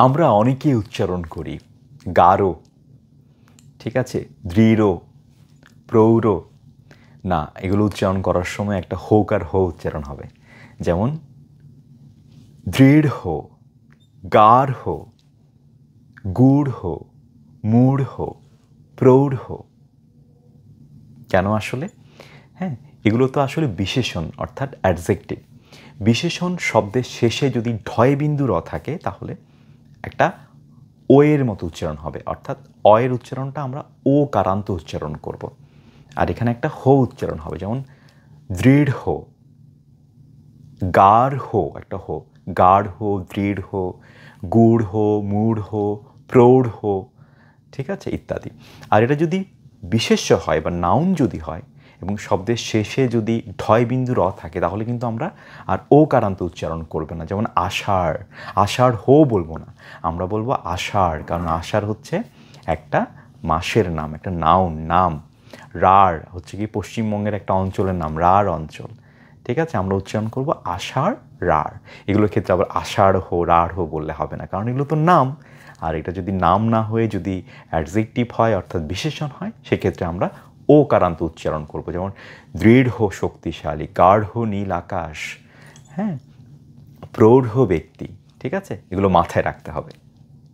আমরা অনেকেই উচ্চারণ করি গাঢ়, ঠিক আছে, দৃঢ়, প্রৌঢ়। না, এগুলো উচ্চারণ করার সময় একটা হোক আর হো উচ্চারণ হবে। যেমন দৃঢ়, গাঢ়, গূঢ়, মূঢ়, প্রৌঢ়। কেন আসলে? হ্যাঁ, এগুলো তো আসলে বিশেষণ, অর্থাৎ অ্যাডজেক্টিভ। বিশেষণ শব্দের শেষে যদি ঢয় বিন্দু র থাকে তাহলে একটা ও এর মতো উচ্চারণ হবে, অর্থাৎ অ এর উচ্চারণটা আমরা ও কারান্ত উচ্চারণ করব। আর এখানে একটা হো উচ্চারণ হবে, যেমন দৃঢ়, গাঢ়, একটা হো, গাঢ়, দৃঢ়, গূঢ়, মূঢ়, প্রৌঢ়, ঠিক আছে, ইত্যাদি। আর এটা যদি বিশেষ্য হয় বা নাউন যদি হয় এবং শব্দের শেষে যদি ঢয় বিন্দু র থাকে তাহলে কিন্তু আমরা আর ও কারান্ত উচ্চারণ করবে না। যেমন আষাঢ়, আষাঢ় হো বলবো না, আমরা বলবো আষাঢ়, কারণ আষাঢ় হচ্ছে একটা মাসের নাম, একটা নাম। রাঢ় হচ্ছে কি পশ্চিমবঙ্গের একটা অঞ্চলের নাম, রাঢ় অঞ্চল, ঠিক আছে, আমরা উচ্চারণ করব আষাঢ়, রাঢ়। এগুলোর ক্ষেত্রে আবার আষাঢ় হো, রাঢ় হো বললে হবে না, কারণ এগুলো তো নাম। আর এটা যদি নাম না হয়ে যদি অ্যাডজেক্টিভ হয়, অর্থাৎ বিশেষণ হয়, সেক্ষেত্রে আমরা ও কারান্ত উচ্চারণ করব। যেমন দৃঢ় শক্তিশালী, গাঢ় নীল আকাশ, হ্যাঁ, প্রৌঢ় ব্যক্তি, ঠিক আছে, এগুলো মাথায় রাখতে হবে।